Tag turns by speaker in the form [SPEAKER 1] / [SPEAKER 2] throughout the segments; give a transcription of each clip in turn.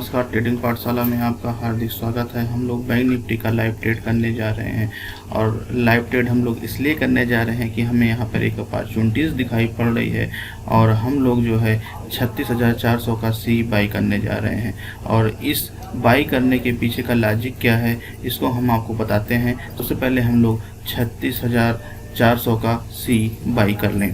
[SPEAKER 1] नमस्कार, ट्रेडिंग पाठशाला में आपका हार्दिक स्वागत है। हम लोग बैंक निफ्टी का लाइव ट्रेड करने जा रहे हैं और लाइव ट्रेड हम लोग इसलिए करने जा रहे हैं कि हमें यहाँ पर एक अपॉर्चुनिटीज़ दिखाई पड़ रही है और हम लोग जो है 36,400 का सी बाई करने जा रहे हैं। और इस बाई करने के पीछे का लॉजिक क्या है इसको हम आपको बताते हैं। सबसे पहले हम लोग 36,400 का सी बाई कर लें।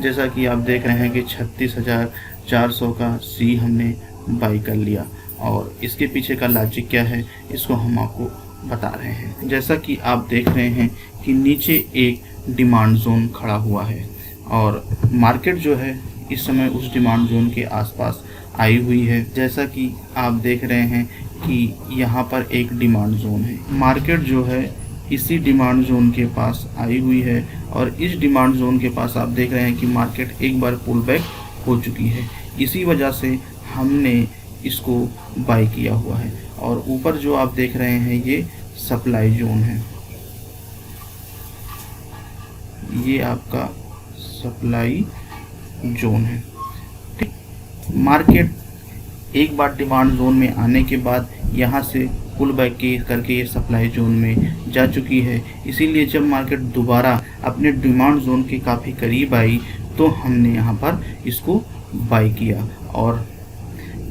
[SPEAKER 1] जैसा कि आप देख रहे हैं कि 36,400 का सी हमने बाई कर लिया और इसके पीछे का लॉजिक क्या है इसको हम आपको बता रहे हैं। जैसा कि आप देख रहे हैं कि नीचे एक डिमांड जोन खड़ा हुआ है और मार्केट जो है इस समय उस डिमांड जोन के आसपास आई हुई है। जैसा कि आप देख रहे हैं कि यहाँ पर एक डिमांड जोन है, मार्केट जो है इसी डिमांड जोन के पास आई हुई है और इस डिमांड जोन के पास आप देख रहे हैं कि मार्केट एक बार पुल बैक हो चुकी है। इसी वजह से हमने इसको बाई किया हुआ है और ऊपर जो आप देख रहे हैं ये सप्लाई जोन है, ये आपका सप्लाई जोन है। ठीक, मार्केट एक बार डिमांड जोन में आने के बाद यहाँ से पुल बैक करके ये सप्लाई जोन में जा चुकी है। इसीलिए जब मार्केट दोबारा अपने डिमांड जोन के काफ़ी करीब आई तो हमने यहाँ पर इसको बाई किया और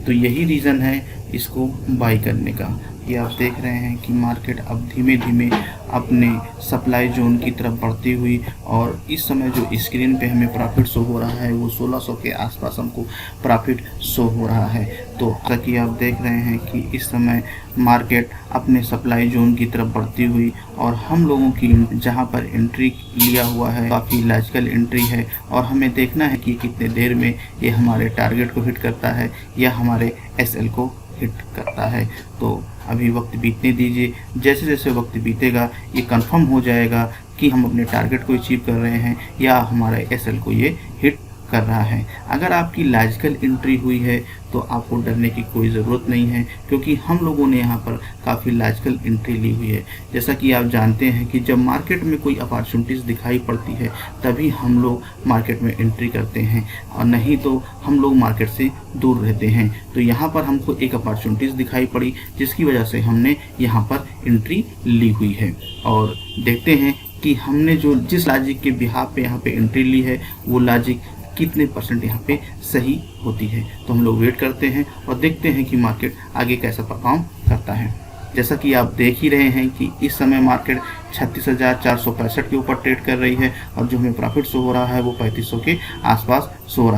[SPEAKER 1] तो यही रीज़न है इसको बाई करने का। ये आप देख रहे हैं कि मार्केट अब धीमे धीमे अपने सप्लाई जोन की तरफ बढ़ती हुई और इस समय जो स्क्रीन पे हमें प्रॉफिट शो हो रहा है वो 1600 के आसपास हमको प्रॉफिट शो हो रहा है। तो जैसा कि आप देख रहे हैं कि इस समय मार्केट अपने सप्लाई जोन की तरफ बढ़ती हुई और हम लोगों की जहां पर एंट्री लिया हुआ है काफ़ी लॉजिकल एंट्री है और हमें देखना है कि कितने देर में ये हमारे टारगेट को हिट करता है या हमारे एसएल को हिट करता है। तो अभी वक्त बीतने दीजिए, जैसे जैसे वक्त बीतेगा ये कंफर्म हो जाएगा कि हम अपने टारगेट को अचीव कर रहे हैं या हमारे एसएल को ये हिट कर रहा है। अगर आपकी लॉजिकल एंट्री हुई है तो आपको डरने की कोई ज़रूरत नहीं है क्योंकि हम लोगों ने यहाँ पर काफ़ी लॉजिकल एंट्री ली हुई है। जैसा कि आप जानते हैं कि जब मार्केट में कोई अपॉर्चुनिटीज़ दिखाई पड़ती है तभी हम लोग मार्केट में एंट्री करते हैं और नहीं तो हम लोग मार्केट से दूर रहते हैं। तो यहाँ पर हमको एक अपॉर्चुनिटीज़ दिखाई पड़ी जिसकी वजह से हमने यहाँ पर एंट्री ली हुई है और देखते हैं कि हमने जो जिस लॉजिक के बिहाफ पे यहाँ पे एंट्री ली है वो लॉजिक कितने परसेंट यहाँ पे सही होती है। तो हम लोग वेट करते हैं और देखते हैं कि मार्केट आगे कैसा परफॉर्म करता है। जैसा कि आप देख ही रहे हैं कि इस समय मार्केट 36,465 के ऊपर ट्रेड कर रही है और जो हमें प्रॉफिट शो हो रहा है वो 3500 के आसपास शो हो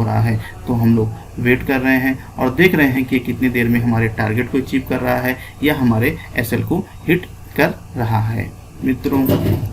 [SPEAKER 1] रहा है। तो हम लोग वेट कर रहे हैं और देख रहे हैं कि कितनी देर में हमारे टारगेट को अचीव कर रहा है या हमारे एसएल को हिट कर रहा है। मित्रों,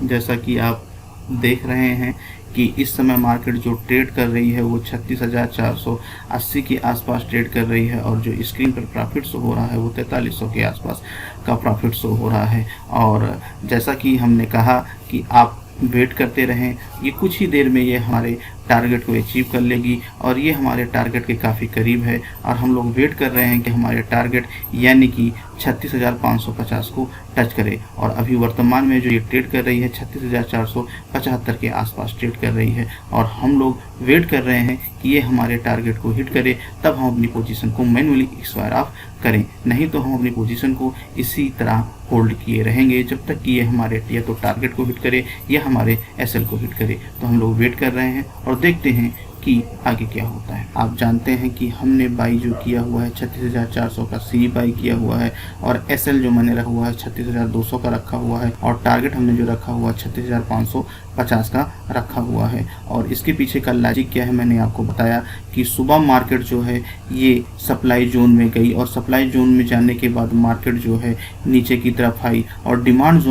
[SPEAKER 1] जैसा कि आप देख रहे हैं कि इस समय मार्केट जो ट्रेड कर रही है वो 36,480 के आसपास ट्रेड कर रही है और जो स्क्रीन पर प्रॉफिट शो हो रहा है वो 4300 के आसपास का प्रॉफिट शो हो रहा है। और जैसा कि हमने कहा कि आप वेट करते रहें, ये कुछ ही देर में ये हमारे टारगेट को अचीव कर लेगी और ये हमारे टारगेट के काफ़ी करीब है और हम लोग वेट कर रहे हैं कि हमारे टारगेट यानी कि 36,550 को टच करे। और अभी वर्तमान में जो ये ट्रेड कर रही है 36,475 के आसपास ट्रेड कर रही है और हम लोग वेट कर रहे हैं कि ये हमारे टारगेट को हिट करे, तब हम अपनी पोजीशन को मैनुअली स्क्वायर ऑफ करें। नहीं तो हम अपनी पोजीशन को इसी तरह होल्ड किए रहेंगे जब तक कि ये हमारे या तो टारगेट को हिट करे या हमारे एसएल को हिट करे। तो हम लोग वेट कर रहे हैं और देखते हैं कि आगे क्या होता है। आप जानते हैं कि हमने बाई जो किया हुआ है 36,400 का सी बाई किया हुआ है और एसएल जो मैंने रखा हुआ है 36,200 का रखा हुआ है और टारगेट हमने जो रखा हुआ है 36,550 का रखा हुआ है। और इसके पीछे का लॉजिक क्या है मैंने आपको बताया कि सुबह मार्केट जो है ये सप्लाई जोन में गई और सप्लाई जोन में जाने के बाद मार्केट जो है नीचे की तरफ आई और डिमांड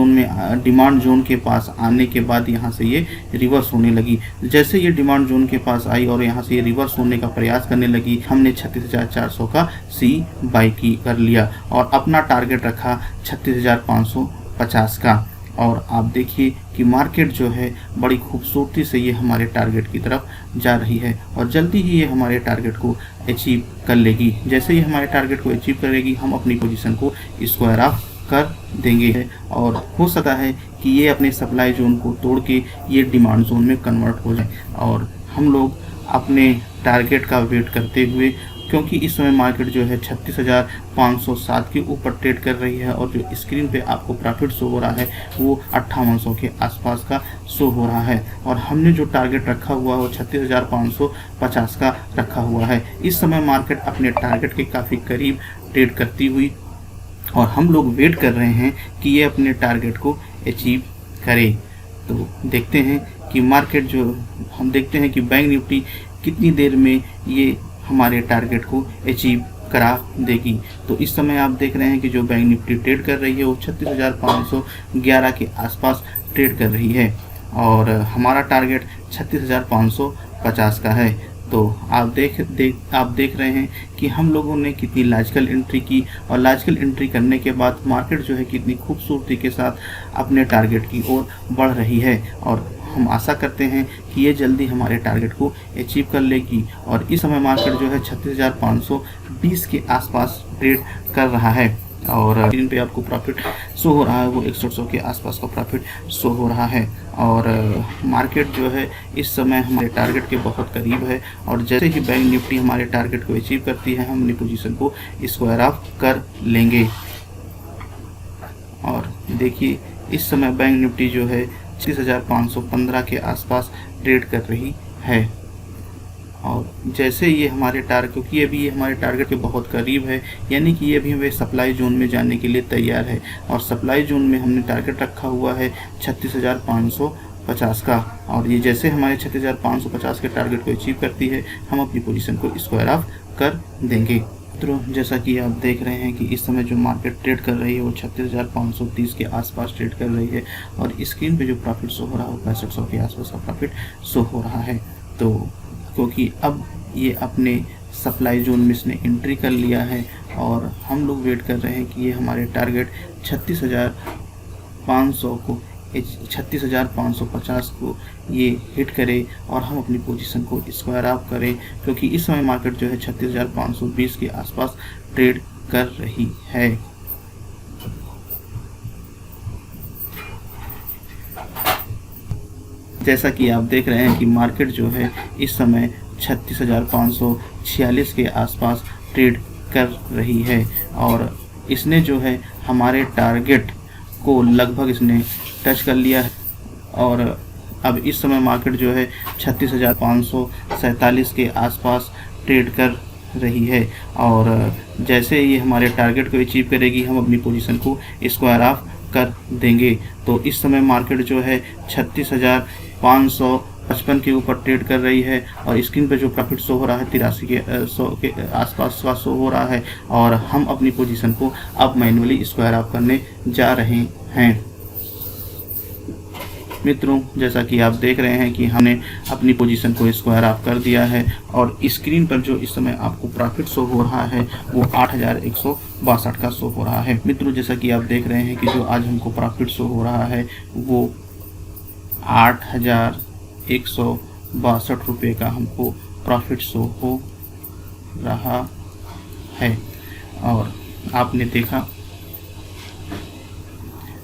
[SPEAKER 1] जोन के पास आने के बाद यहाँ से ये रिवर्स होने लगी। जैसे ये डिमांड जोन के पास आई और यहाँ से ये रिवर्स होने का प्रयास करने लगी, हमने 36,400 का सी बाई कर लिया और अपना टारगेट रखा 36,550 का। और आप देखिए कि मार्केट जो है बड़ी खूबसूरती से ये हमारे टारगेट की तरफ जा रही है और जल्दी ही ये हमारे टारगेट को अचीव कर लेगी। जैसे ही हमारे टारगेट को अचीव करेगी हम अपनी पोजीशन को स्क्वायर ऑफ कर देंगे और हो सकता है कि ये अपने सप्लाई जोन को तोड़ के ये डिमांड जोन में कन्वर्ट हो जाए और हम लोग अपने टारगेट का वेट करते हुए, क्योंकि इस समय मार्केट जो है 36,507 के ऊपर ट्रेड कर रही है और जो स्क्रीन पे आपको प्रॉफिट शो हो रहा है वो 5800 के आसपास का शो हो रहा है और हमने जो टारगेट रखा हुआ है वो 36,550 का रखा हुआ है। इस समय मार्केट अपने टारगेट के काफ़ी करीब ट्रेड करती हुई और हम लोग वेट कर रहे हैं कि ये अपने टारगेट को अचीव करे। तो देखते हैं कि मार्केट जो हम देखते हैं कि बैंक निफ्टी कितनी देर में ये हमारे टारगेट को अचीव करा देगी। तो इस समय आप देख रहे हैं कि जो बैंक निफ्टी ट्रेड कर रही है वो 36,511 के आसपास ट्रेड कर रही है और हमारा टारगेट 36,550 का है। तो आप देख रहे हैं कि हम लोगों ने कितनी लॉजिकल एंट्री की और लॉजिकल एंट्री करने के बाद मार्केट जो है कितनी खूबसूरती के साथ अपने टारगेट की ओर बढ़ रही है और हम आशा करते हैं कि ये जल्दी हमारे टारगेट को अचीव कर लेगी और इस समय मार्केट जो है 36,520 के आसपास ट्रेड कर रहा है और स्क्रीन पे आपको प्रॉफिट शो हो रहा है वो 6100 के आसपास का प्रॉफिट शो हो रहा है और मार्केट जो है इस समय हमारे टारगेट के बहुत करीब है और जैसे ही बैंक निफ्टी हमारे टारगेट को अचीव करती है हम अपनी पोजीशन को स्क्वायर ऑफ कर लेंगे। और देखिए इस समय बैंक निफ्टी जो है 36,515 के आसपास ट्रेड कर रही है और जैसे ये हमारे टारगेट, क्योंकि अभी ये हमारे टारगेट के बहुत करीब है यानी कि ये अभी हमें सप्लाई जोन में जाने के लिए तैयार है और सप्लाई जोन में हमने टारगेट रखा हुआ है 36,550 का और ये जैसे हमारे 36,550 के टारगेट को अचीव करती है हम अपनी पोजीशन को स्क्वायर ऑफ कर देंगे। तो जैसा कि आप देख रहे हैं कि इस समय जो मार्केट ट्रेड कर रही है वो 36,530 के आसपास ट्रेड कर रही है और स्क्रीन पे जो प्रॉफिट शो हो रहा है वो 6500 के आसपास का प्रॉफिट शो हो रहा है। तो क्योंकि अब ये अपने सप्लाई जोन में इसने एंट्री कर लिया है और हम लोग वेट कर रहे हैं कि ये हमारे टारगेट 36,550 को ये हिट करे और हम अपनी पोजीशन को स्क्वायर ऑफ करें, क्योंकि इस समय मार्केट जो है 36,520 के आसपास ट्रेड कर रही है। जैसा कि आप देख रहे हैं कि मार्केट जो है इस समय 36,546 के आसपास ट्रेड कर रही है और इसने जो है हमारे टारगेट को लगभग इसने टच कर लिया है और अब इस समय मार्केट जो है 36,547 के आसपास ट्रेड कर रही है और जैसे ये हमारे टारगेट को अचीव करेगी हम अपनी पोजीशन को स्क्वायर ऑफ कर देंगे। तो इस समय मार्केट जो है 36,555 के ऊपर ट्रेड कर रही है और स्क्रीन पे जो प्रॉफिट शो हो रहा है 83 के 100 के आसपास का शो हो रहा है और हम अपनी पोजीशन को अब मैन्युअली स्क्वायर ऑफ करने जा रहे हैं। मित्रों, जैसा कि आप देख रहे हैं कि हमने अपनी पोजीशन को स्क्वायर ऑफ कर दिया है और स्क्रीन पर जो इस समय आपको प्रॉफिट शो हो रहा है वो 8,162 का शो हो रहा है। मित्रों, जैसा कि आप देख रहे हैं कि जो आज हमको प्रॉफिट शो हो रहा है वो 8,162 रुपये का हमको प्रॉफिट शो हो रहा है और आपने देखा,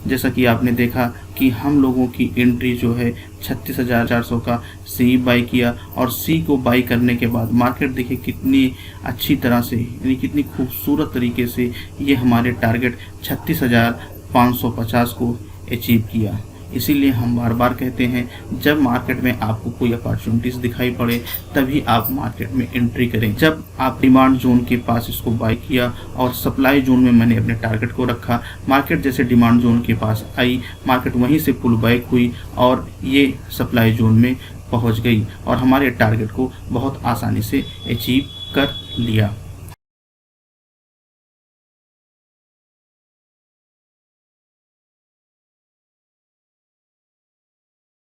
[SPEAKER 1] जैसा कि आपने देखा कि हम लोगों की एंट्री जो है 36,400 का सी बाई किया और सी को बाई करने के बाद मार्केट देखिए कितनी अच्छी तरह से यानी कितनी खूबसूरत तरीके से ये हमारे टारगेट 36,550 को अचीव किया। इसीलिए हम बार बार कहते हैं जब मार्केट में आपको कोई अपॉर्चुनिटीज़ दिखाई पड़े तभी आप मार्केट में एंट्री करें। जब आप डिमांड जोन के पास इसको बाय किया और सप्लाई जोन में मैंने अपने टारगेट को रखा, मार्केट जैसे डिमांड जोन के पास आई, मार्केट वहीं से पुल बैक हुई और ये सप्लाई जोन में पहुंच गई और हमारे टारगेट को बहुत आसानी से अचीव कर लिया।